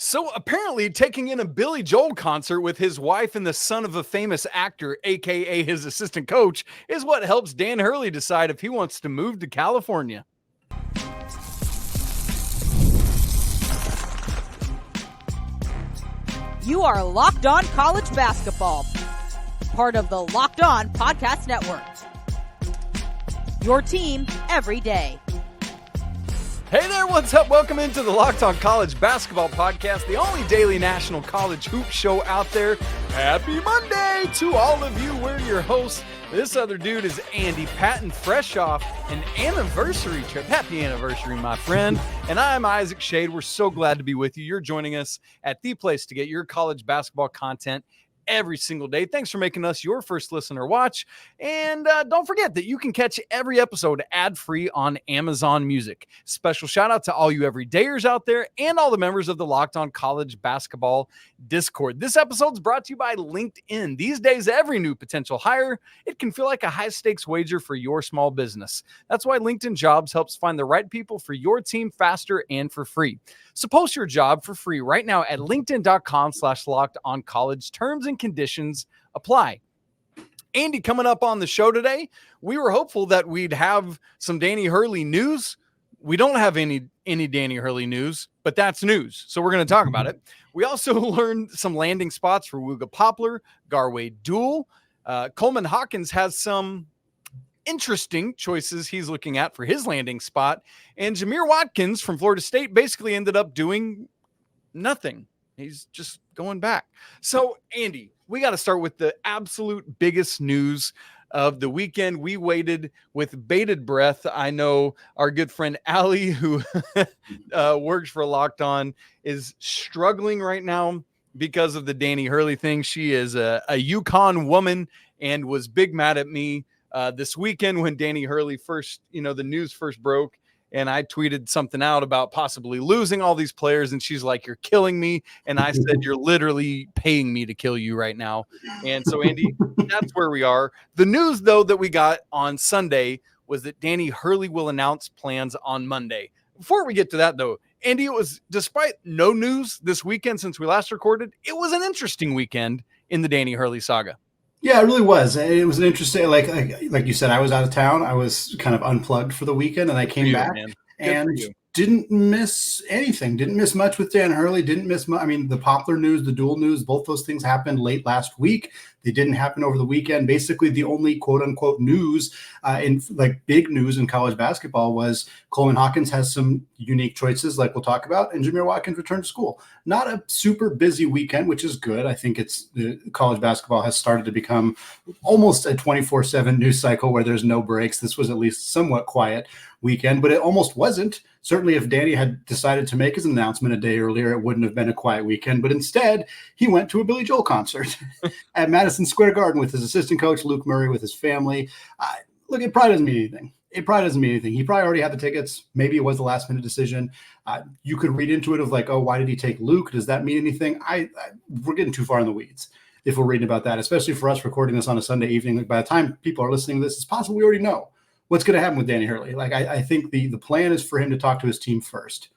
So apparently taking in a Billy Joel concert with his wife and the son of a famous actor, aka his assistant coach, is what helps Dan Hurley decide if he wants to move to California. You are Locked On College Basketball, part of the Locked On Podcast Network. Your team every day. Hey there, what's up? Welcome into the Locked On College Basketball Podcast, the only daily national college hoop show out there. Happy Monday to all of you. We're your hosts. This other dude is Andy Patton, fresh off an anniversary trip. Happy anniversary, my friend. And I'm Isaac Shade. We're so glad to be with you. You're joining us at the place to get your college basketball content every single day. Thanks for making us your first listen or watch. And don't forget that you can catch every episode ad-free on Amazon Music. Special shout out to all you everydayers out there and all the members of the Locked On College Basketball Discord. This episode is brought to you by LinkedIn. These days, every new potential hire, it can feel like a high-stakes wager for your small business. That's why LinkedIn Jobs helps find the right people for your team faster and for free. So post your job for free right now at linkedin.com/lockedoncollege. Terms and conditions apply. Andy, coming up on the show today, we were hopeful that we'd have some Danny Hurley news. We don't have any Danny Hurley news, but that's news. So we're going to talk about it. We also learned some landing spots for Wooga Poplar, Garwey Dual. Coleman Hawkins has some interesting choices he's looking at for his landing spot. And Jamir Watkins from Florida State basically ended up doing nothing. He's just going back. So, Andy, we got to start with the absolute biggest news of the weekend. We waited with bated breath. I know our good friend Allie, who works for Locked On, is struggling right now because of the Danny Hurley thing. She is a UConn woman and was big mad at me this weekend when Danny Hurley first, the news first broke. And I tweeted something out about possibly losing all these players. And she's like, "You're killing me." And I said, "You're literally paying me to kill you right now." And so, Andy, that's where we are. The news, though, that we got on Sunday was that Danny Hurley will announce plans on Monday. Before we get to that, though, Andy, it was, despite no news this weekend since we last recorded, it was an interesting weekend in the Danny Hurley saga. Yeah, it really was. It was an interesting, like you said, I was out of town. I was kind of unplugged for the weekend, and I came back and didn't miss anything. Didn't miss much with Dan Hurley. Didn't miss much. I mean, the Poplar news, the Dual news, both those things happened late last week. They didn't happen over the weekend. Basically, the only quote unquote news big news in college basketball was Coleman Hawkins has some unique choices, like we'll talk about, and Jamir Watkins returned to school. Not a super busy weekend, which is good. I think college basketball has started to become almost a 24/7 news cycle where there's no breaks. This was at least somewhat quiet weekend, but it almost wasn't. Certainly, if Danny had decided to make his announcement a day earlier, it wouldn't have been a quiet weekend. But instead, he went to a Billy Joel concert at Madison Square Garden with his assistant coach, Luke Murray, with his family. Look, it probably doesn't mean anything. He probably already had the tickets. Maybe it was a last-minute decision. You could read into it of like, oh, why did he take Luke? Does that mean anything? We're getting too far in the weeds if we're reading about that, especially for us recording this on a Sunday evening. Like, by the time people are listening to this, it's possible we already know what's going to happen with Danny Hurley. Like, I think the plan is for him to talk to his team first.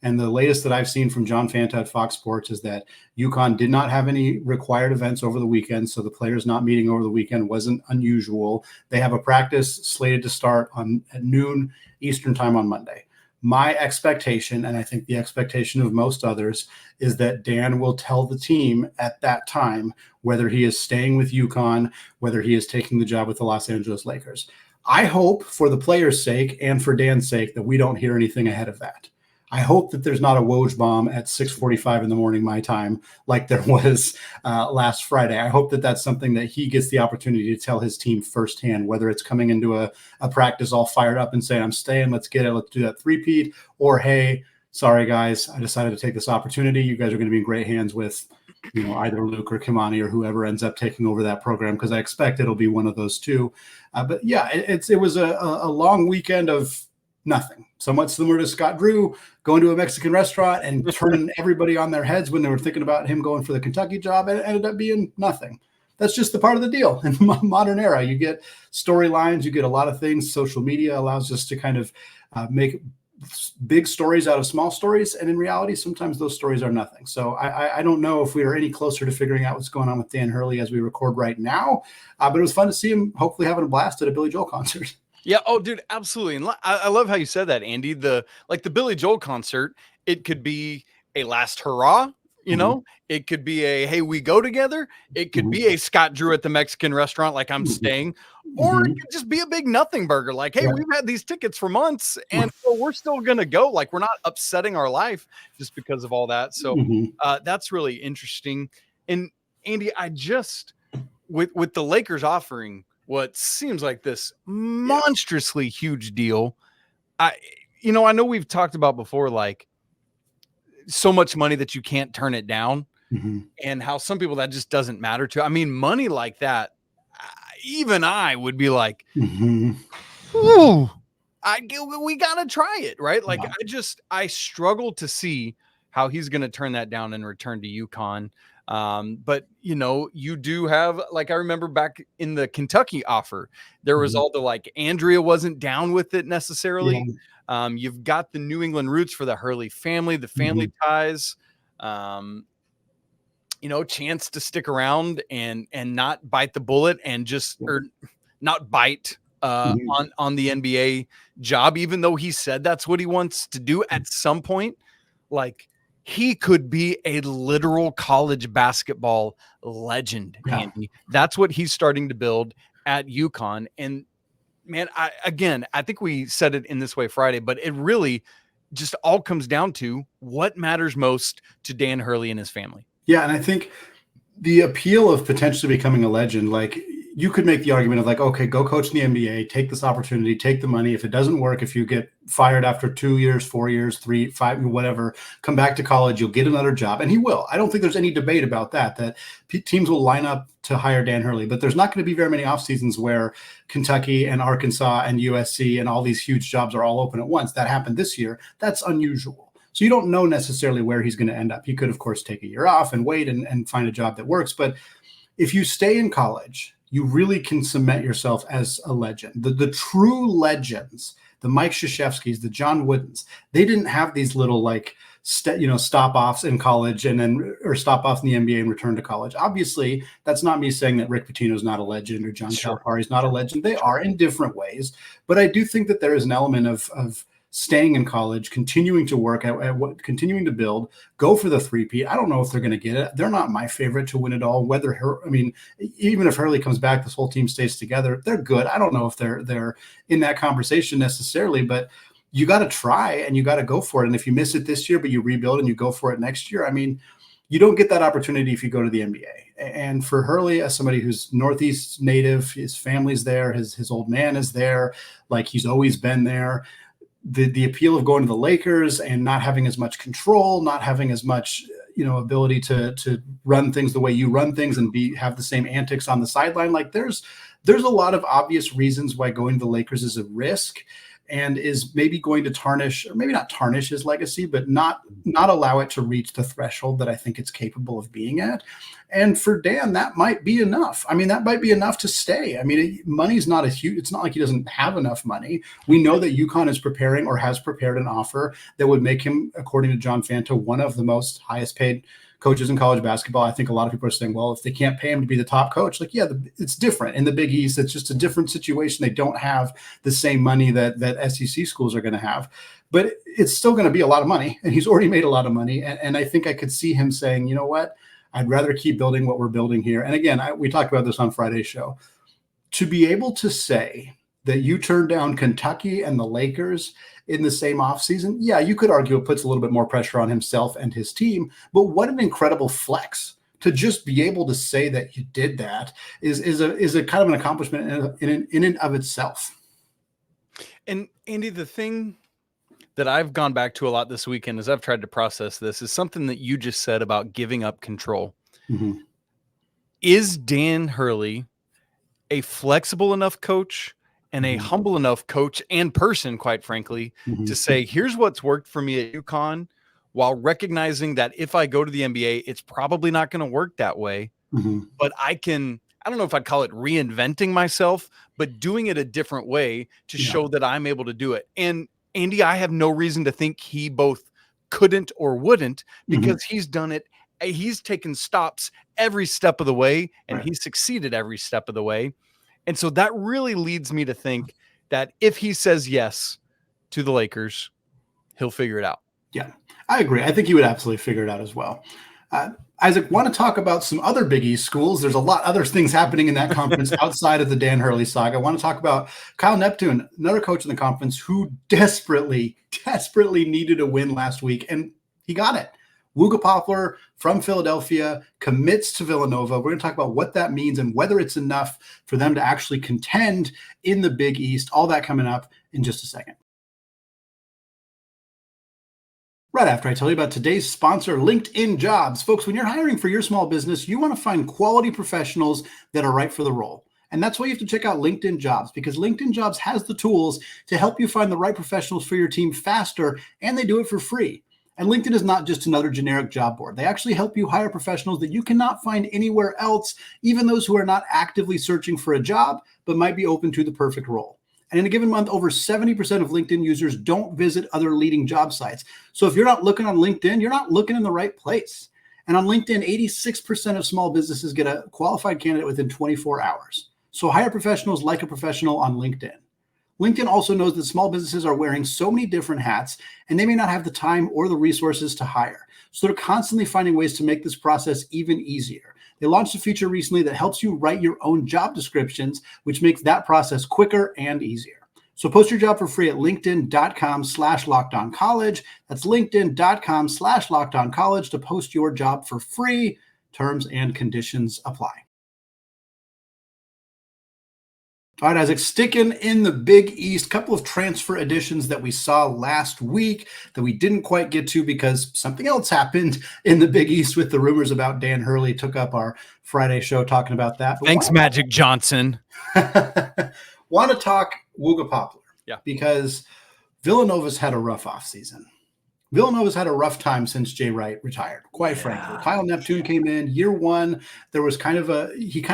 And the latest that I've seen from John Fanta at Fox Sports is that UConn did not have any required events over the weekend, so the players not meeting over the weekend wasn't unusual. They have a practice slated to start at noon Eastern time on Monday. My expectation, and I think the expectation of most others, is that Dan will tell the team at that time whether he is staying with UConn, whether he is taking the job with the Los Angeles Lakers. I hope, for the players' sake and for Dan's sake, that we don't hear anything ahead of that. I hope that there's not a Woj bomb at 6:45 in the morning my time like there was last Friday. I hope that that's something that he gets the opportunity to tell his team firsthand, whether it's coming into a practice all fired up and saying, "I'm staying, let's get it, let's do that three-peat," or, "Hey, sorry guys, I decided to take this opportunity. You guys are going to be in great hands with either Luke or Kimani or whoever ends up taking over that program," because I expect it'll be one of those two. But yeah, it was a long weekend of nothing. Somewhat similar to Scott Drew going to a Mexican restaurant and turning everybody on their heads when they were thinking about him going for the Kentucky job, and it ended up being nothing. That's just the part of the deal in the modern era. You get storylines, you get a lot of things. Social media allows us to kind of make big stories out of small stories. And in reality, sometimes those stories are nothing. So I don't know if we are any closer to figuring out what's going on with Dan Hurley as we record right now. But it was fun to see him hopefully having a blast at a Billy Joel concert. Yeah. Oh, dude, absolutely. And I love how you said that, Andy. The Billy Joel concert, it could be a last hurrah, you know, it could be a, hey, we go together. It could be a Scott Drew at the Mexican restaurant, like I'm staying, or it could just be a big nothing burger. Like, hey, we've had these tickets for months and so we're still going to go. Like, we're not upsetting our life just because of all that. So that's really interesting. And Andy, I just, with the Lakers offering what seems like this monstrously huge deal. I know we've talked about before, like so much money that you can't turn it down and how some people that just doesn't matter to. I mean, money like that, even I would be like, we got to try it. Right. Like I struggle to see how he's going to turn that down and return to UConn. But you do have, like, I remember back in the Kentucky offer, there was all the, like, Andrea wasn't down with it necessarily. You've got the New England roots for the Hurley family, the family ties, chance to stick around and not bite the bullet and just, or not bite, on the NBA job, even though he said that's what he wants to do at some point. Like, he could be a literal college basketball legend, Andy. That's what he's starting to build at UConn. And man, I think we said it in this way Friday, but it really just all comes down to what matters most to Dan Hurley and his family. Yeah. And I think the appeal of potentially becoming a legend, like, you could make the argument of like, okay, go coach in the NBA, take this opportunity, take the money. If it doesn't work, if you get fired after 2 years, 4 years, 3, 5, whatever, come back to college, you'll get another job. And he will. I don't think there's any debate about that teams will line up to hire Dan Hurley, but there's not going to be very many off seasons where Kentucky and Arkansas and USC and all these huge jobs are all open at once. That happened this year. That's unusual. So you don't know necessarily where he's going to end up. He could, of course, take a year off and wait and find a job that works. But if you stay in college, you really can cement yourself as a legend. The true legends, the Mike Krzyzewskis, the John Woodens, they didn't have these little like stop offs in college or stop off in the NBA and return to college. Obviously, that's not me saying that Rick Pitino is not a legend or John Calipari is not a legend. They are in different ways, but I do think that there is an element of staying in college, continuing to work continuing to build, go for the three-peat. I don't know if they're going to get it. They're not my favorite to win it all. Even if Hurley comes back, this whole team stays together. They're good. I don't know if they're in that conversation necessarily, but you got to try and you got to go for it. And if you miss it this year, but you rebuild and you go for it next year, I mean, you don't get that opportunity if you go to the NBA. And for Hurley, as somebody who's Northeast native, his family's there, his old man is there, like he's always been there. The appeal of going to the Lakers and not having as much control, not having as much, ability to run things the way you run things and have the same antics on the sideline. Like there's a lot of obvious reasons why going to the Lakers is a risk and is maybe going to tarnish, or maybe not tarnish his legacy, but not allow it to reach the threshold that I think it's capable of being at. And for Dan, that might be enough. I mean, that might be enough to stay. I mean, money's not it's not like he doesn't have enough money. We know that UConn is preparing or has prepared an offer that would make him, according to John Fanta, one of the most highest paid coaches in college basketball. I think a lot of people are saying, well, if they can't pay him to be the top coach, like, yeah, it's different in the Big East. It's just a different situation. They don't have the same money that SEC schools are going to have, but it's still going to be a lot of money. And he's already made a lot of money. And I think I could see him saying, you know what, I'd rather keep building what we're building here. And again, we talked about this on Friday's show. To be able to say that you turned down Kentucky and the Lakers in the same offseason, yeah, you could argue it puts a little bit more pressure on himself and his team, but what an incredible flex to just be able to say that you did that is a kind of an accomplishment in and of itself. And Andy, the thing that I've gone back to a lot this weekend as I've tried to process this is something that you just said about giving up control. Mm-hmm. Is Dan Hurley a flexible enough coach and a humble enough coach and person, quite frankly, to say, here's what's worked for me at UConn, while recognizing that if I go to the NBA, it's probably not going to work that way. But I don't know if I'd call it reinventing myself, but doing it a different way to show that I'm able to do it. And Andy, I have no reason to think he both couldn't or wouldn't, because he's done it. He's taken stops every step of the way, and he's succeeded every step of the way. And so that really leads me to think that if he says yes to the Lakers, he'll figure it out. Yeah, I agree. I think he would absolutely figure it out as well. Isaac, want to talk about some other Big East schools? There's a lot other things happening in that conference outside of the Dan Hurley saga. I want to talk about Kyle Neptune, another coach in the conference who desperately needed a win last week, and he got it. Wooga Poplar from Philadelphia commits to Villanova. We're going to talk about what that means and whether it's enough for them to actually contend in the Big East. All that coming up in just a second. Right after I tell you about today's sponsor, LinkedIn Jobs. Folks, when you're hiring for your small business, you want to find quality professionals that are right for the role. And that's why you have to check out LinkedIn Jobs, because LinkedIn Jobs has the tools to help you find the right professionals for your team faster, and they do it for free. And LinkedIn is not just another generic job board. They actually help you hire professionals that you cannot find anywhere else, even those who are not actively searching for a job, but might be open to the perfect role. And in a given month, over 70% of LinkedIn users don't visit other leading job sites. So if you're not looking on LinkedIn, you're not looking in the right place. And on LinkedIn, 86% of small businesses get a qualified candidate within 24 hours. So hire professionals like a professional on LinkedIn. LinkedIn also knows that small businesses are wearing so many different hats, and they may not have the time or the resources to hire. So they're constantly finding ways to make this process even easier. They launched a feature recently that helps you write your own job descriptions, which makes that process quicker and easier. So post your job for free at linkedin.com/lockedoncollege. That's linkedin.com/lockedoncollege to post your job for free. Terms and conditions apply. All right, Isaac, sticking in the Big East, couple of transfer additions that we saw last week that we didn't quite get to because something else happened in the Big East with the rumors about Dan Hurley. Took up our Friday show talking about that. But thanks, Magic Johnson. Want to talk Wooga Poplar? Yeah. Because Villanova's had a rough offseason. Villanova's had a rough time since Jay Wright retired, quite frankly. Kyle Neptune came in year one. There was he kind of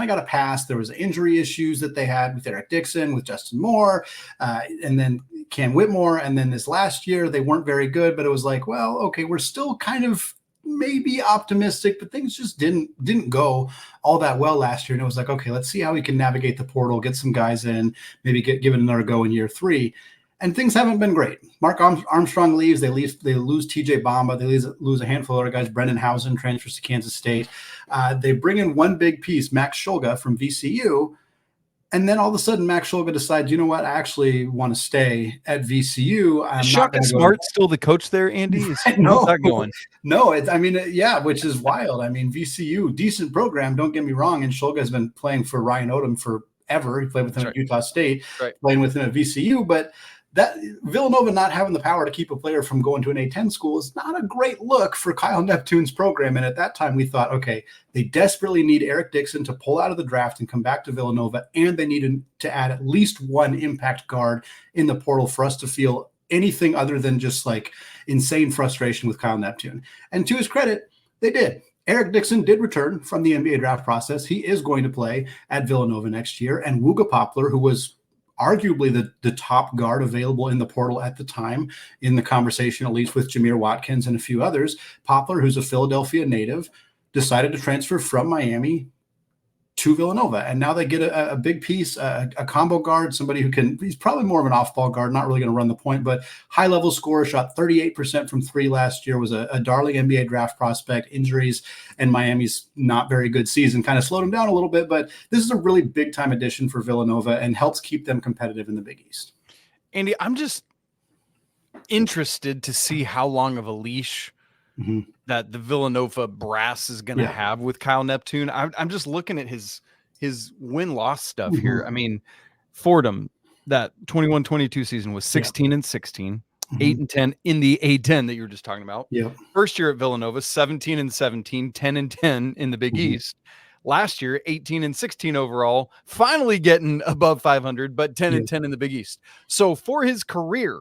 got a pass. There was injury issues that they had with Eric Dixon, with Justin Moore, and then Cam Whitmore. And then this last year, they weren't very good, but it was like, well, okay, we're still kind of maybe optimistic, but things just didn't go all that well last year. And it was like, okay, let's see how we can navigate the portal, get some guys in, maybe give it another go in year three. And things haven't been great. Mark Armstrong leaves. They lose TJ Bamba. They lose a handful of other guys. Brendan Housen transfers to Kansas State. They bring in one big piece, Max Shulga from VCU. And then all of a sudden, Max Shulga decides, you know what? I actually want to stay at VCU. Is Shaka Smart still the coach there, Andy? No, that going? No. Which is wild. I mean, VCU, decent program. Don't get me wrong. And Shulga has been playing for Ryan Odom forever. He played with him at Utah State, playing with him at VCU. But that Villanova not having the power to keep a player from going to an A-10 school is not a great look for Kyle Neptune's program. And at that time, we thought, okay, they desperately need Eric Dixon to pull out of the draft and come back to Villanova, and they needed to add at least one impact guard in the portal for us to feel anything other than just like insane frustration with Kyle Neptune. And to his credit, they did. Eric Dixon did return from the NBA draft process. He is going to play at Villanova next year. And Wooga Poplar, who was arguably the top guard available in the portal at the time, in the conversation, at least with Jamir Watkins and a few others. Poplar, who's a Philadelphia native, decided to transfer from Miami to Villanova. And now they get a big piece, a combo guard, somebody who he's probably more of an off-ball guard, not really going to run the point, but high-level scorer, shot 38% from three last year, was a darling NBA draft prospect. Injuries and Miami's not very good season kind of slowed him down a little bit, but this is a really big-time addition for Villanova and helps keep them competitive in the Big East. Andy, I'm just interested to see how long of a leash that the Villanova brass is going to have with Kyle Neptune. I'm just looking at his win-loss stuff here. I mean, Fordham, that 21-22 season was 16-16, 8-10 in the A-10 that you were just talking about. First year at Villanova, 17-17, 10-10 in the Big East. Last year, 18-16 overall, finally getting above 500, but 10-10 in the Big East. So for his career,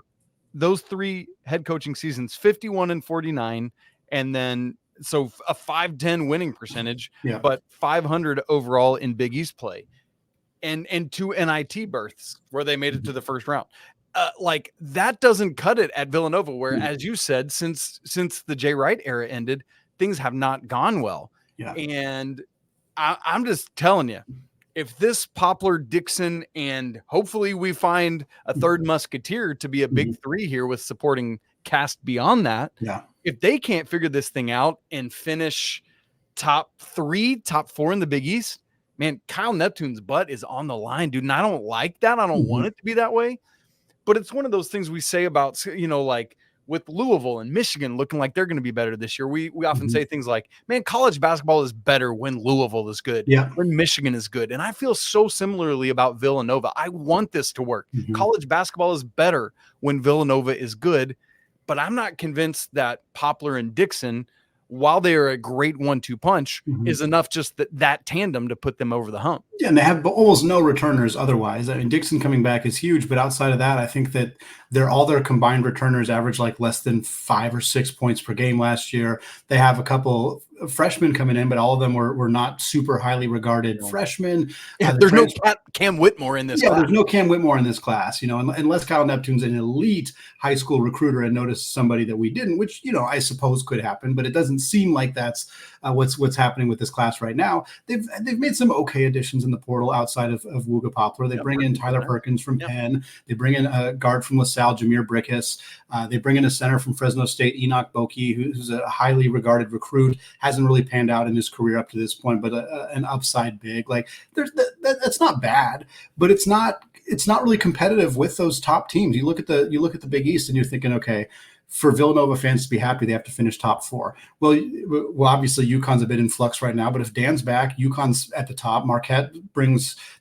those three head coaching seasons, 51-49, and then so a 510 winning percentage, but 500 overall in Big East play, and two NIT berths where they made it to the first round. like that doesn't cut it at Villanova, where, as you said, since the Jay Wright era ended, things have not gone well. Yeah. And I'm just telling you, if this Poplar, Dixon, and hopefully we find a third musketeer to be a big three here with supporting cast beyond that, if they can't figure this thing out and finish top 3, top 4 in the Big East, man, Kyle Neptune's butt is on the line, dude. And I don't like that. I don't want it to be that way. But it's one of those things we say about, like with Louisville and Michigan looking like they're going to be better this year. We often say things like, man, college basketball is better when Louisville is good, when Michigan is good. And I feel so similarly about Villanova. I want this to work. College basketball is better when Villanova is good, but I'm not convinced that Poplar and Dixon, while they are a great 1-2 punch, is enough just that tandem to put them over the hump. Yeah, and they have almost no returners otherwise. I mean, Dixon coming back is huge, but outside of that, I think that all their combined returners average like less than 5 or 6 points per game last year. They have a couple freshmen coming in, but all of them were not super highly regarded freshmen. There's no Cam Whitmore in this class. There's no Cam Whitmore in this class, unless Kyle Neptune's an elite high school recruiter and noticed somebody that we didn't, which, I suppose could happen, but it doesn't seem like that's what's happening with this class right now. They've made some okay additions in the portal outside of Wooga Poplar. They bring in Tyler Perkins from Penn. They bring in a guard from LaSalle, Jamir Brickus. They bring in a center from Fresno State, Enoch Boki, who's a highly regarded recruit. Hasn't really panned out in his career up to this point, but an upside big. Like that's not bad, but it's not really competitive with those top teams. You look at the Big East and you're thinking, okay, for Villanova fans to be happy, they have to finish top 4. Well, obviously UConn's a bit in flux right now, but if Dan's back, UConn's at the top. Marquette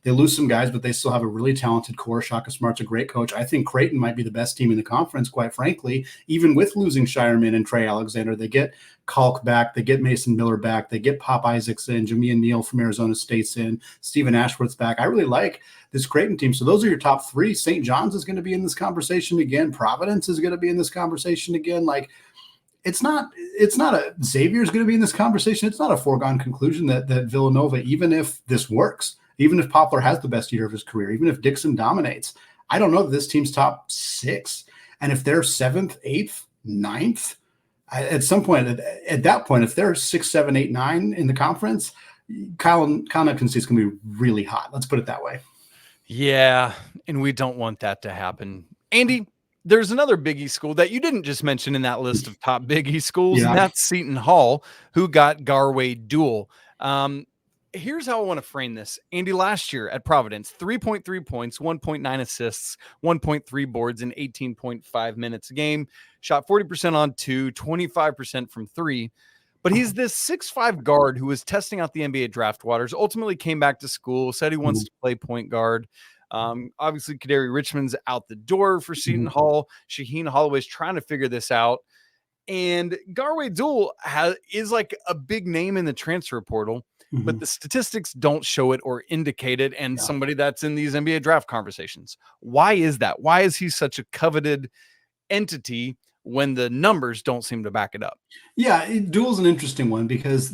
they lose some guys, but they still have a really talented core. Shaka Smart's a great coach. I think Creighton might be the best team in the conference, quite frankly, even with losing Shireman and Trey Alexander. They get Kalk back, they get Mason Miller back, they get Pop Isaacs in, Jamia Neal from Arizona State's in, Stephen Ashworth's back. I really like this Creighton team. So those are your top 3. St. John's is going to be in this conversation again. Providence is going to be in this conversation again. Like it's not Xavier's going to be in this conversation. It's not a foregone conclusion that Villanova, even if this works, even if Poplar has the best year of his career, even if Dixon dominates, I don't know that this team's top 6. And if they're 7th, 8th, 9th, at some point, at that point, if they're 6, 7, 8, 9 in the conference, Kyle Neptune is going to be really hot. Let's put it that way. Yeah, and we don't want that to happen. Andy, there's another Big East school that you didn't just mention in that list of top Big East schools, and that's Seton Hall, who got Garwey Dual. Here's how I want to frame this. Andy, last year at Providence, 3.3 points, 1.9 assists, 1.3 boards in 18.5 minutes a game, shot 40% on 2, 25% from 3. But he's this 6'5" guard who was testing out the NBA draft waters, ultimately came back to school, said he wants to play point guard. Obviously, Kadari Richmond's out the door for Seton Hall. Shaheen Holloway's trying to figure this out. And Garwey Dual is like a big name in the transfer portal, but the statistics don't show it or indicate it. And somebody that's in these NBA draft conversations. Why is that? Why is he such a coveted entity when the numbers don't seem to back it up? Yeah, Dual's an interesting one because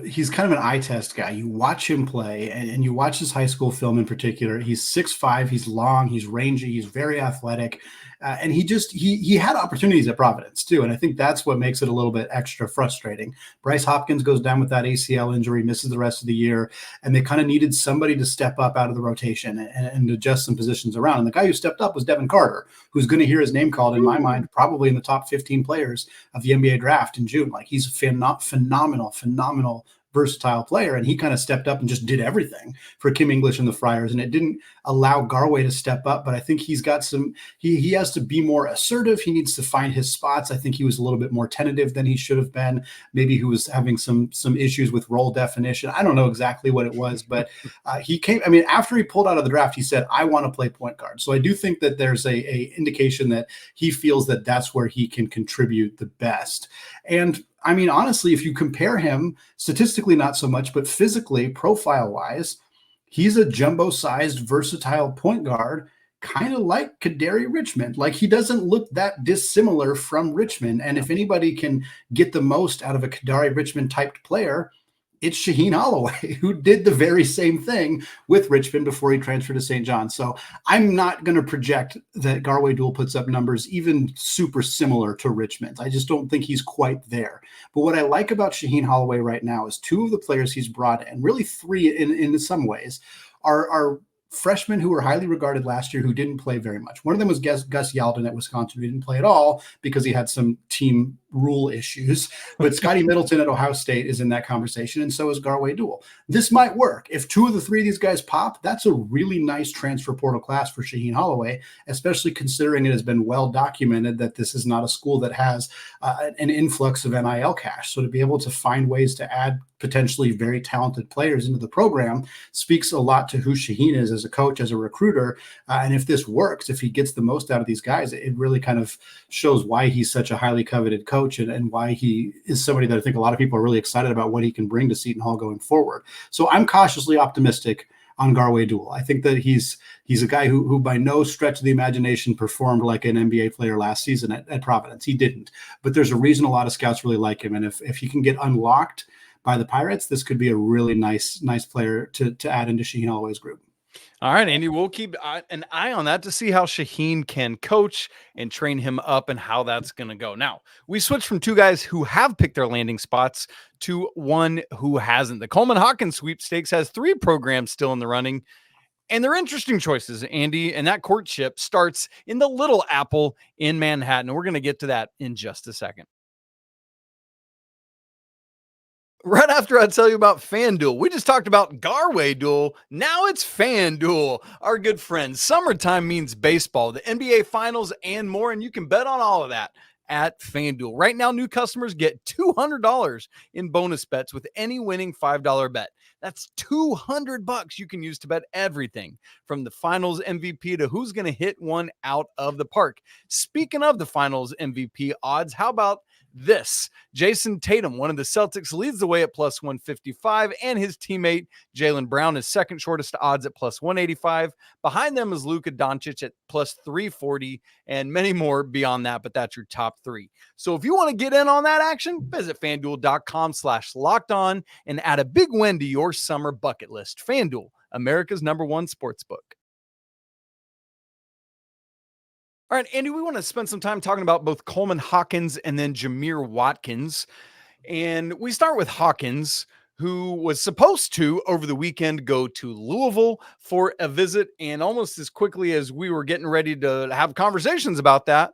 he's kind of an eye test guy. You watch him play and you watch his high school film in particular. He's 6'5", he's long, he's rangy, he's very athletic. And he had opportunities at Providence too. And I think that's what makes it a little bit extra frustrating. Bryce Hopkins goes down with that ACL injury, misses the rest of the year. And they kind of needed somebody to step up out of the rotation and adjust some positions around. And the guy who stepped up was Devin Carter, who's going to hear his name called in my mind, probably in the top 15 players of the NBA draft in June. Like he's a phenomenal versatile player, and he kind of stepped up and just did everything for Kim English and the Friars, and it didn't allow Garwey to step up. But I think he's got he has to be more assertive. He needs to find his spots. I think he was a little bit more tentative than he should have been. Maybe he was having some issues with role definition. I don't know exactly what it was, but he came. I mean, after he pulled out of the draft, he said, "I want to play point guard." So I do think that there's a indication that he feels that that's where he can contribute the best. And I mean, honestly, if you compare him statistically, not so much, but physically, profile-wise, he's a jumbo-sized, versatile point guard, kind of like Kadari Richmond. Like, he doesn't look that dissimilar from Richmond. And if anybody can get the most out of a Kadari Richmond-typed player, it's Shaheen Holloway, who did the very same thing with Richmond before he transferred to St. John's. So I'm not going to project that Garwey Dual puts up numbers even super similar to Richmond. I just don't think he's quite there. But what I like about Shaheen Holloway right now is two of the players he's brought in, really three in some ways, are freshmen who were highly regarded last year who didn't play very much. One of them was Gus Yalden at Wisconsin, who didn't play at all because he had some team rule issues. But Scotty Middleton at Ohio State is in that conversation, and so is Garwey Dual. This might work. If two of the three of these guys pop, that's a really nice transfer portal class for Shaheen Holloway, especially considering it has been well documented that this is not a school that has an influx of NIL cash. So to be able to find ways to add potentially very talented players into the program speaks a lot to who Shaheen is as a coach, as a recruiter. And if this works, if he gets the most out of these guys, it really kind of shows why he's such a highly coveted coach and why he is somebody that I think a lot of people are really excited about what he can bring to Seton Hall going forward. So I'm cautiously optimistic on Garwey Dual. I think that he's a guy who by no stretch of the imagination performed like an NBA player last season at Providence. He didn't. But there's a reason a lot of scouts really like him. And if he can get unlocked by the Pirates, this could be a really nice player to add into Shaheen Holloway's group. All right, Andy, we'll keep an eye on that to see how Shaheen can coach and train him up and how that's going to go. Now, we switched from two guys who have picked their landing spots to one who hasn't. The Coleman Hawkins sweepstakes has three programs still in the running, and they're interesting choices, Andy, and that courtship starts in the Little Apple in Manhattan. We're going to get to that in just a second. Right after I tell you about FanDuel, we just talked about Garwey Dual. Now it's FanDuel, our good friends. Summertime means baseball, the NBA Finals, and more, and you can bet on all of that at FanDuel. Right now, new customers get $200 in bonus bets with any winning $5 bet. That's $200 you can use to bet everything from the Finals MVP to who's going to hit one out of the park. Speaking of the Finals MVP odds, how about this? Jason Tatum, one of the Celtics, leads the way at plus 155, and his teammate Jaylen Brown is second shortest odds at plus 185. Behind them is Luka Doncic at plus 340, and many more beyond that, but that's your top three. So if you want to get in on that action, visit FanDuel.com/lockedon and add a big win to your summer bucket list. FanDuel, America's #1 sportsbook. All right, Andy, we want to spend some time talking about both Coleman Hawkins and then Jamir Watkins. And we start with Hawkins, who was supposed to, over the weekend, go to Louisville for a visit. And almost as quickly as we were getting ready to have conversations about that,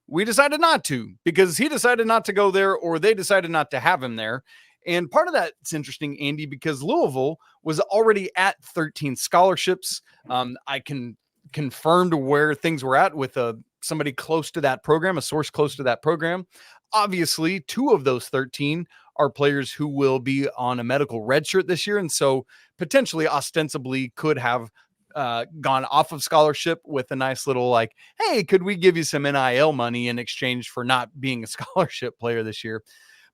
we decided not to, because he decided not to go there, or they decided not to have him there. And part of that's interesting, Andy, because Louisville was already at 13 scholarships. I can confirmed where things were at with somebody close to that program, a source close to that program. Obviously, two of those 13 are players who will be on a medical red shirt this year, and so potentially ostensibly could have gone off of scholarship with a nice little like, hey, could we give you some NIL money in exchange for not being a scholarship player this year?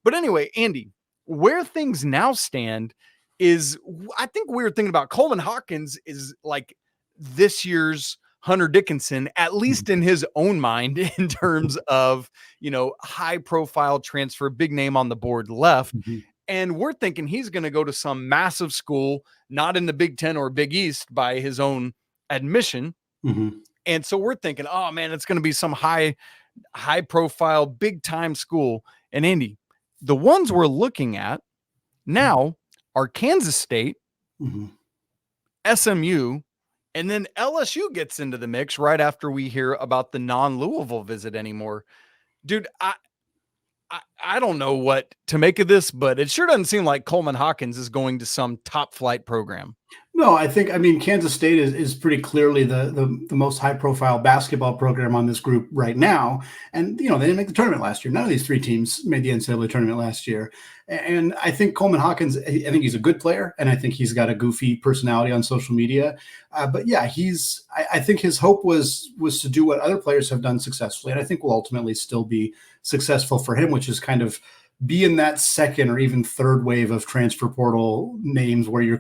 But anyway, Andy, where things now stand is, I think we were thinking about Coleman Hawkins is like this year's Hunter Dickinson, at least in his own mind, in terms of, high profile transfer, big name on the board left. Mm-hmm. And we're thinking he's going to go to some massive school, not in the Big Ten or Big East by his own admission. Mm-hmm. And so we're thinking, oh man, it's going to be some high profile, big time school. And Andy, the ones we're looking at now are Kansas State, mm-hmm. SMU, and then LSU gets into the mix right after we hear about the non-Louisville visit anymore. Dude, I don't know what to make of this, but it sure doesn't seem like Coleman Hawkins is going to some top flight program. No, I mean, Kansas State is pretty clearly the most high profile basketball program on this group right now. And, they didn't make the tournament last year. None of these three teams made the NCAA tournament last year. And I think Coleman Hawkins, I think he's a good player, and I think he's got a goofy personality on social media. But yeah, I think his hope was to do what other players have done successfully. And I think will ultimately still be successful for him, which is kind of be in that second or even third wave of transfer portal names where you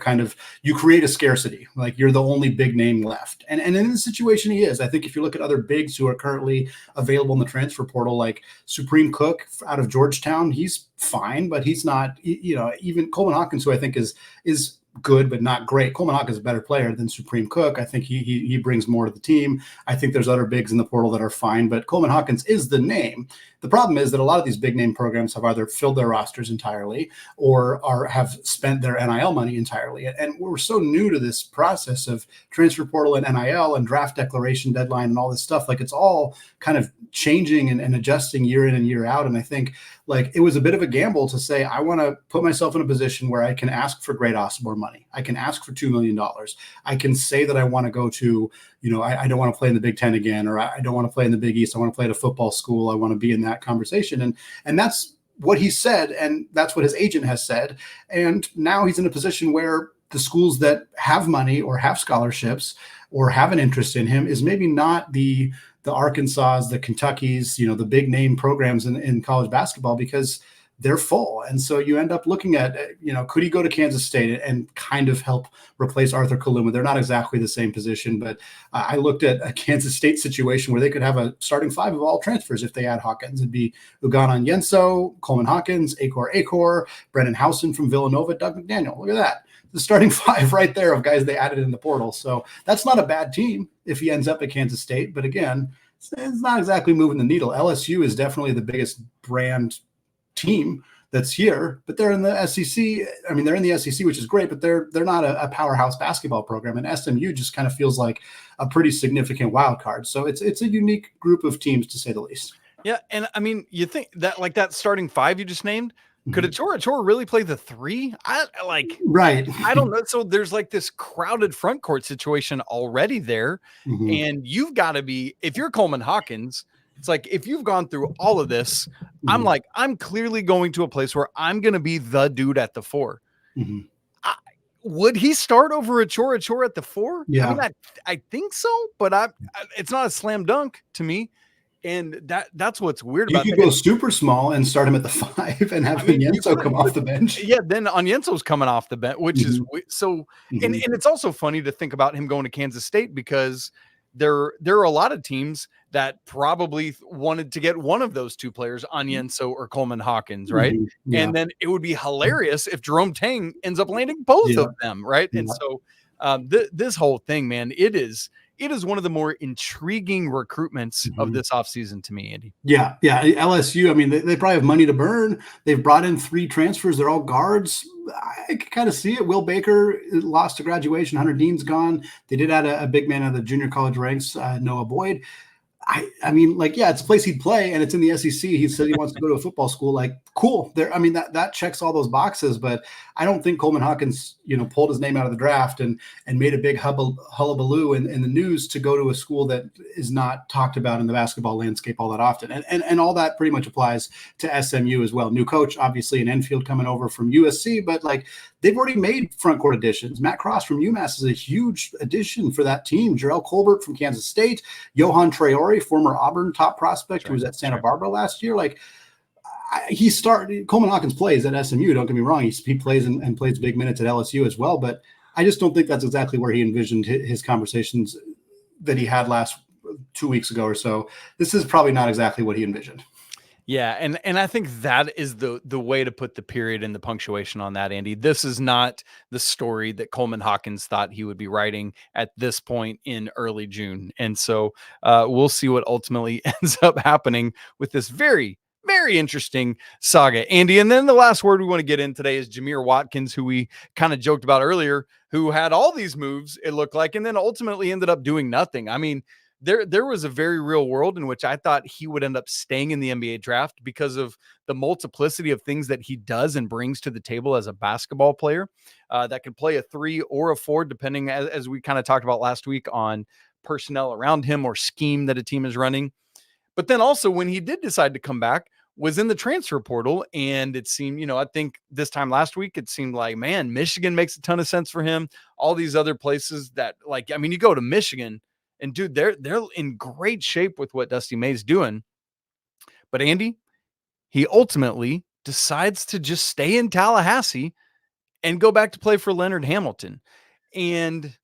create a scarcity, like you're the only big name left. And in the situation he is, I think if you look at other bigs who are currently available in the transfer portal, like Supreme Cook out of Georgetown, he's fine, but he's not, even Coleman Hawkins, who I think is good, but not great. Coleman Hawkins is a better player than Supreme Cook. I think he brings more to the team. I think there's other bigs in the portal that are fine, but Coleman Hawkins is the name. The problem is that a lot of these big name programs have either filled their rosters entirely or have spent their NIL money entirely. And we're so new to this process of transfer portal and NIL and draft declaration deadline and all this stuff. Like, it's all kind of changing and adjusting year in and year out. And I think it was a bit of a gamble to say, I want to put myself in a position where I can ask for Great Osborne money. I can ask for $2 million. I can say that I want to go to, I don't want to play in the Big Ten again, or I don't want to play in the Big East. I want to play at a football school. I want to be in that conversation. And that's what he said. And that's what his agent has said. And now he's in a position where the schools that have money or have scholarships or have an interest in him is maybe not the Arkansas, the Kentuckys, the big name programs in college basketball, because they're full. And so you end up looking at, could he go to Kansas State and kind of help replace Arthur Kaluma? They're not exactly the same position, but I looked at a Kansas State situation where they could have a starting five of all transfers if they add Hawkins. It'd be Ugana Yenso, Coleman Hawkins, Akor, Brennan Howson from Villanova, Doug McDaniel. Look at that. The starting five right there of guys they added in the portal. So that's not a bad team if he ends up at Kansas State. But again, it's not exactly moving the needle. LSU is definitely the biggest brand team that's here, but they're in the SEC. I mean, they're in the SEC, which is great, but they're not a powerhouse basketball program. And SMU just kind of feels like a pretty significant wild card. So it's a unique group of teams, to say the least. Yeah. And I mean, you think that that starting five you just named, could Achor really play the three? Right. I don't know. So there's this crowded front court situation already there. And you've got to be, if you're Coleman Hawkins, it's if you've gone through all of this, I'm clearly going to a place where I'm going to be the dude at the four. Would he start over Achor at the four? Yeah. I mean, I think so, but it's not a slam dunk to me. And that's what's weird about it. You could go super small and start him at the five and have Yenso come off the bench. Yeah, then Onyenso's coming off the bench, which is so. And it's also funny to think about him going to Kansas State, because there are a lot of teams that probably wanted to get one of those two players, Onyenso or Coleman Hawkins, right? Yeah. And then it would be hilarious if Jerome Tang ends up landing both of them, right? And so this whole thing, man, it is one of the more intriguing recruitments of this offseason to me, Andy. Yeah. LSU, I mean, they probably have money to burn. They've brought in 3 transfers. They're all guards. I can kind of see it. Will Baker lost to graduation. Hunter Dean's gone. They did add a big man out of the junior college ranks, Noah Boyd. I mean, it's a place he'd play, and it's in the SEC. He said he wants to go to a football school. Cool. There. I mean, that checks all those boxes, but I don't think Coleman Hawkins, pulled his name out of the draft and made a big hullabaloo in the news to go to a school that is not talked about in the basketball landscape all that often. And all that pretty much applies to SMU as well. New coach, obviously, in Enfield coming over from USC, but they've already made front court additions. Matt Cross from UMass is a huge addition for that team. Jarrell Colbert from Kansas State, Johan Traore, former Auburn top prospect who was at Santa Barbara last year. Coleman Hawkins plays at SMU. Don't get me wrong. He plays and plays big minutes at LSU as well, but I just don't think that's exactly where he envisioned his conversations that he had last 2 weeks ago or so. This is probably not exactly what he envisioned. Yeah, and I think that is the way to put the period and the punctuation on that, Andy. This is not the story that Coleman Hawkins thought he would be writing at this point in early June. And so we'll see what ultimately ends up happening with this very, very interesting saga, Andy. And then the last word we want to get in today is Jamir Watkins, who we kind of joked about earlier, who had all these moves, it looked like, and then ultimately ended up doing nothing. I mean, there was a very real world in which I thought he would end up staying in the NBA draft because of the multiplicity of things that he does and brings to the table as a basketball player that can play a 3 or a 4, depending, as we kind of talked about last week, on personnel around him or scheme that a team is running. But then also when he did decide to come back, was in the transfer portal, and it seemed, I think this time last week, it seemed like, man, Michigan makes a ton of sense for him. All these other places that, you go to Michigan, and dude, they're in great shape with what Dusty May's doing. But Andy, he ultimately decides to just stay in Tallahassee and go back to play for Leonard Hamilton. And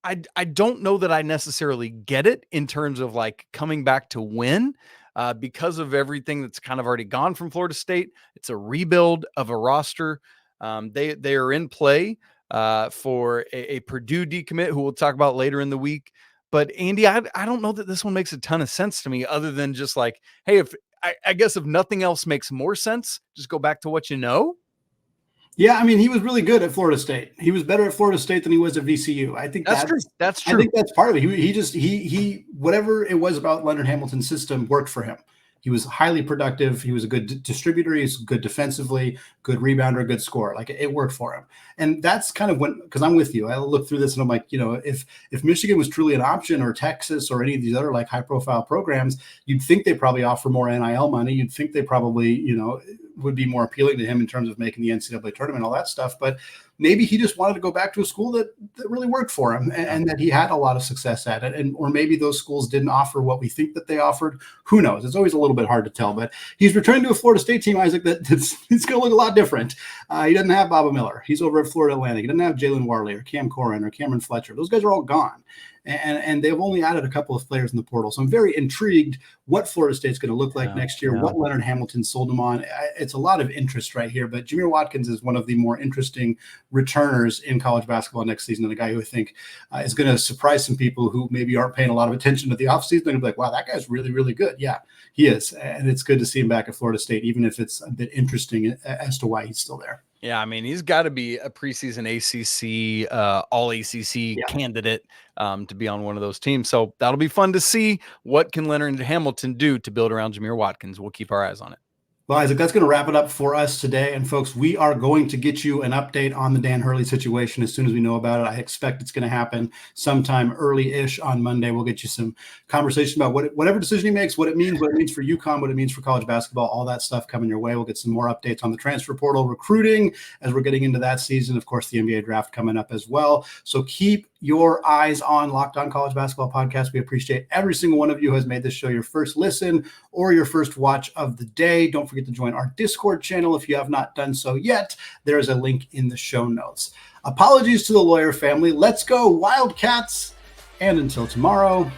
I don't know that I necessarily get it in terms of like coming back to win because of everything that's kind of already gone from Florida State. It's a rebuild of a roster. They are in play for a Purdue decommit who we'll talk about later in the week. But Andy, I don't know that this one makes a ton of sense to me other than just like, hey, I guess if nothing else makes more sense, just go back to what you know. Yeah, I mean, he was really good at Florida State. He was better at Florida State than he was at VCU. I think that's true. That's true. I think that's part of it. He whatever it was about Leonard Hamilton's system worked for him. He was highly productive. He was a good distributor. He's good defensively, good rebounder, good scorer. Like it worked for him. And that's kind of when, because I'm with you. I look through this and I'm like, if Michigan was truly an option, or Texas or any of these other like high profile programs, you'd think they probably offer more NIL money. You'd think they probably, would be more appealing to him in terms of making the NCAA tournament, all that stuff. But maybe he just wanted to go back to a school that really worked for him and that he had a lot of success at it. Or maybe those schools didn't offer what we think that they offered. Who knows? It's always a little bit hard to tell, but he's returning to a Florida State team, Isaac, it's going to look a lot different. He doesn't have Baba Miller. He's over at Florida Atlantic. He doesn't have Jalen Warley or Cam Corrin or Cameron Fletcher. Those guys are all gone. And they've only added a couple of players in the portal. So I'm very intrigued what Florida State's going to look like next year, what Leonard Hamilton sold them on. It's a lot of interest right here, but Jamir Watkins is one of the more interesting returners in college basketball next season, and a guy who I think is going to surprise some people who maybe aren't paying a lot of attention to the offseason. They're going to be like, wow, that guy's really, really good. Yeah, he is. And it's good to see him back at Florida State, even if it's a bit interesting as to why he's still there. Yeah, I mean, he's got to be a preseason ACC, all ACC candidate to be on one of those teams. So that'll be fun to see. What can Leonard Hamilton do to build around Jamir Watkins? We'll keep our eyes on it. Well, Isaac, that's going to wrap it up for us today. And folks, we are going to get you an update on the Dan Hurley situation as soon as we know about it. I expect it's going to happen sometime early-ish on Monday. We'll get you some conversation about whatever decision he makes, what it means for UConn, what it means for college basketball, all that stuff coming your way. We'll get some more updates on the transfer portal, recruiting as we're getting into that season. Of course, the NBA draft coming up as well. So keep your eyes on Locked On College Basketball Podcast. We appreciate every single one of you who has made this show your first listen or your first watch of the day. Don't forget to join our Discord channel if you have not done so yet. There is a link in the show notes. Apologies to the lawyer family. Let's go Wildcats. And until tomorrow,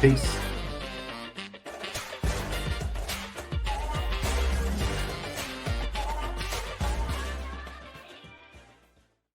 peace.